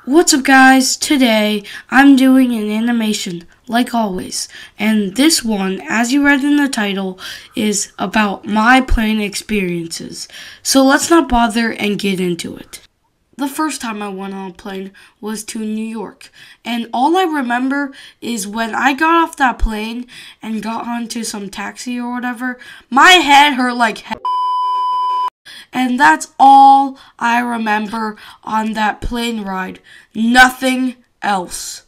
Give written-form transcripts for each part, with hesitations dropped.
What's up guys, today I'm doing an animation like always, and this one, as you read in the title, is about my plane experiences. So let's not bother and get into it. The first time I went on a plane was to New York, and all I remember is when I got off that plane and got onto some taxi or whatever, my head hurt like hell. And that's all I remember on that plane ride. Nothing else.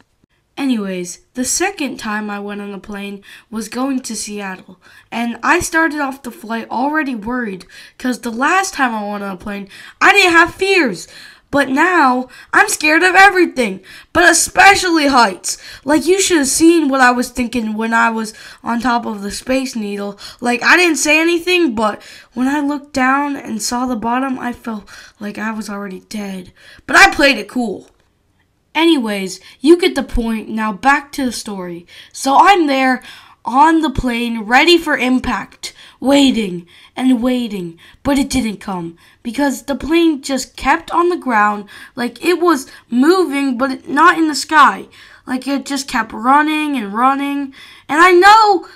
Anyways, the second time I went on a plane was going to Seattle. And I started off the flight already worried because the last time I went on a plane, I didn't have fears. But now, I'm scared of everything, but especially heights. Like, you should have seen what I was thinking when I was on top of the Space Needle. Like, I didn't say anything, but when I looked down and saw the bottom, I felt like I was already dead. But I played it cool. Anyways, you get the point. Now back to the story. So I'm there on the plane, ready for impact, waiting and waiting, but it didn't come because the plane just kept on the ground, like it was moving but not in the sky. Like it just kept running and running. And I know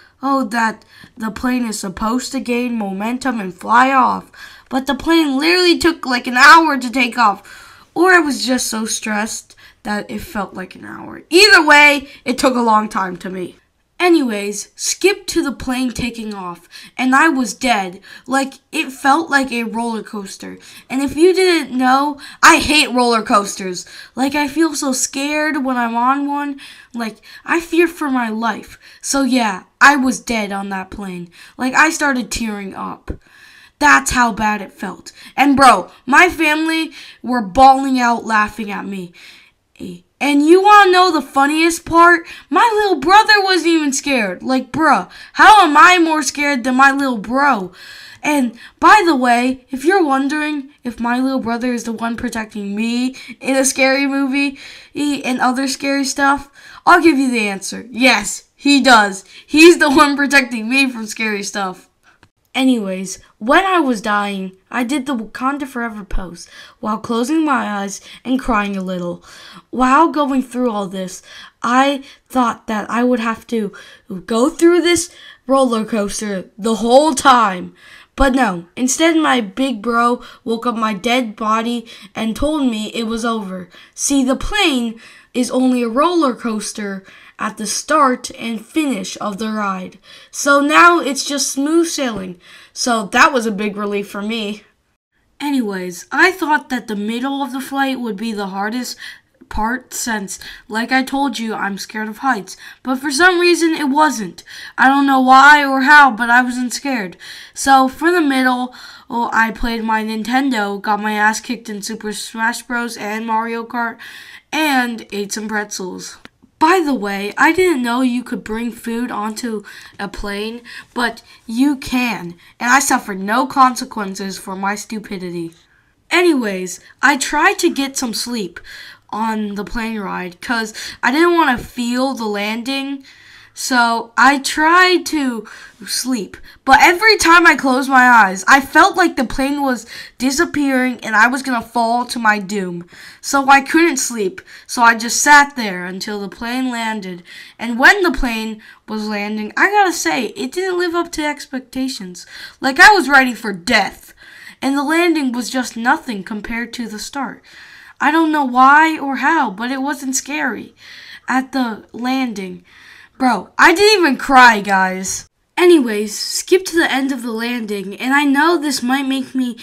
that the plane is supposed to gain momentum and fly off, but the plane literally took like an hour to take off, or I was just so stressed that it felt like an hour. Either way, it took a long time to me. Anyways, skip to the plane taking off, and I was dead. Like, it felt like a roller coaster. And if you didn't know, I hate roller coasters. Like, I feel so scared when I'm on one. Like, I fear for my life. So yeah, I was dead on that plane. Like, I started tearing up. That's how bad it felt. And bro, my family were bawling out laughing at me. And you want to know the funniest part? My little brother wasn't even scared. Like, bruh, how am I more scared than my little bro? And by the way, if you're wondering if my little brother is the one protecting me in a scary movie and other scary stuff, I'll give you the answer. Yes, he does. He's the one protecting me from scary stuff. Anyways, when I was dying, I did the Wakanda Forever pose while closing my eyes and crying a little. While going through all this, I thought that I would have to go through this roller coaster the whole time. But no, instead my big bro woke up my dead body and told me it was over. See, the plane is only a roller coaster at the start and finish of the ride. So now it's just smooth sailing. So that was a big relief for me. Anyways, I thought that the middle of the flight would be the hardest part since, like I told you, I'm scared of heights. But for some reason, it wasn't. I don't know why or how, but I wasn't scared. So for the middle, I played my Nintendo, got my ass kicked in Super Smash Bros. And Mario Kart, and ate some pretzels. By the way, I didn't know you could bring food onto a plane, but you can, and I suffered no consequences for my stupidity. Anyways, I tried to get some sleep on the plane ride because I didn't want to feel the landing, so I tried to sleep. But every time I closed my eyes, I felt like the plane was disappearing and I was going to fall to my doom. So I couldn't sleep. So I just sat there until the plane landed. And when the plane was landing, I gotta say, it didn't live up to expectations. Like, I was ready for death. And the landing was just nothing compared to the start. I don't know why or how, but it wasn't scary at the landing. Bro, I didn't even cry, guys. Anyways, skip to the end of the landing, and I know this might make me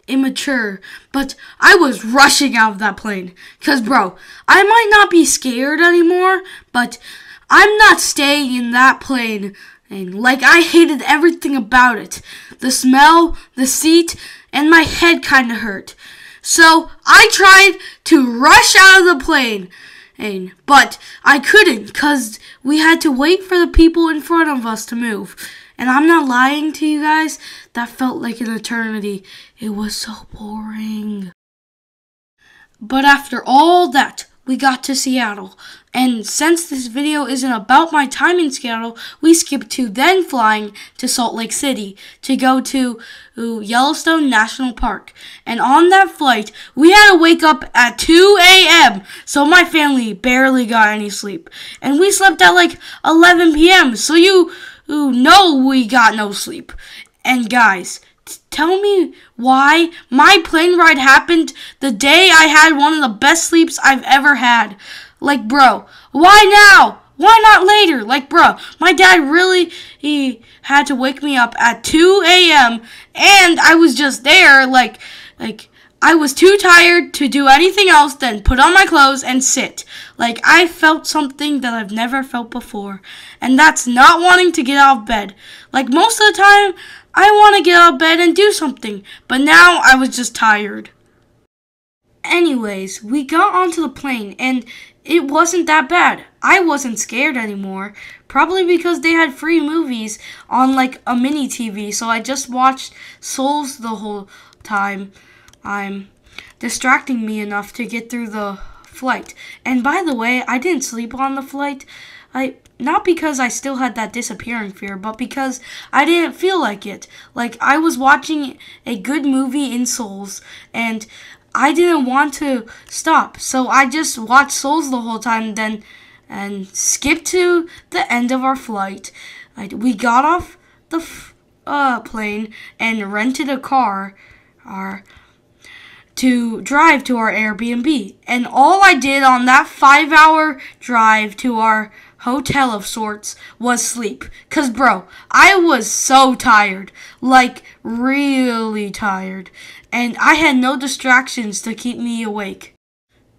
immature, but I was rushing out of that plane. Cause bro, I might not be scared anymore, but I'm not staying in that plane. And like, I hated everything about it. The smell, the seat, and my head kinda hurt. So I tried to rush out of the plane. But I couldn't because we had to wait for the people in front of us to move. And I'm not lying to you guys, that felt like an eternity. It was so boring. But after all that, we got to Seattle. And since this video isn't about my time in Seattle, we skipped to then flying to Salt Lake City to go to Yellowstone National Park. And on that flight, we had to wake up at 2 a.m. So my family barely got any sleep. And we slept at like 11 p.m. So you know we got no sleep. And guys, tell me why my plane ride happened the day I had one of the best sleeps I've ever had. Like, bro, why now? Why not later? Like, bro, my dad he had to wake me up at 2 a.m. and I was just there, like, I was too tired to do anything else than put on my clothes and sit. Like, I felt something that I've never felt before, and that's not wanting to get out of bed. Like, most of the time, I want to get out of bed and do something, but now I was just tired. Anyways, we got onto the plane, and it wasn't that bad. I wasn't scared anymore, probably because they had free movies on like a mini TV, so I just watched Souls the whole time. I'm distracting me enough to get through the flight. And by the way, I didn't sleep on the flight. Not because I still had that disappearing fear, but because I didn't feel like it. Like, I was watching a good movie in Souls, and I didn't want to stop, so I just watched Souls the whole time, and skipped to the end of our flight. We got off the plane and rented a car to drive to our Airbnb. And all I did on that 5-hour drive to our hotel of sorts was sleep. 'Cause bro, I was so tired, like really tired, and I had no distractions to keep me awake.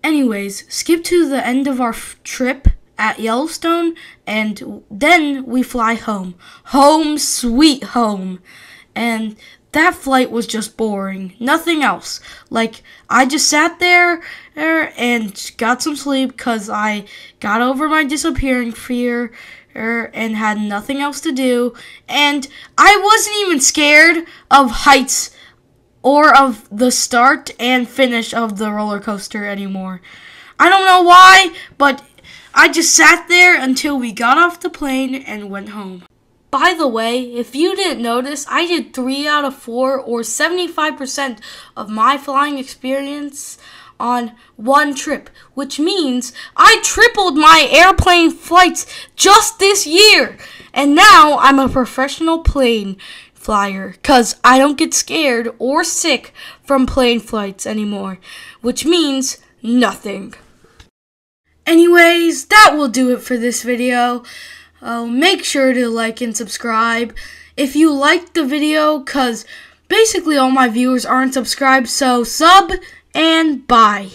Anyways, skip to the end of our trip at Yellowstone, and then we fly home. Home sweet home. And that flight was just boring. Nothing else. Like, I just sat there and got some sleep because I got over my disappearing fear and had nothing else to do. And I wasn't even scared of heights or of the start and finish of the roller coaster anymore. I don't know why, but I just sat there until we got off the plane and went home. By the way, if you didn't notice, I did 3 out of 4 or 75% of my flying experience on one trip, which means I tripled my airplane flights just this year. And now I'm a professional plane flyer because I don't get scared or sick from plane flights anymore, which means nothing. Anyways, that will do it for this video. Make sure to like and subscribe if you liked the video, because basically all my viewers aren't subscribed, so sub and bye.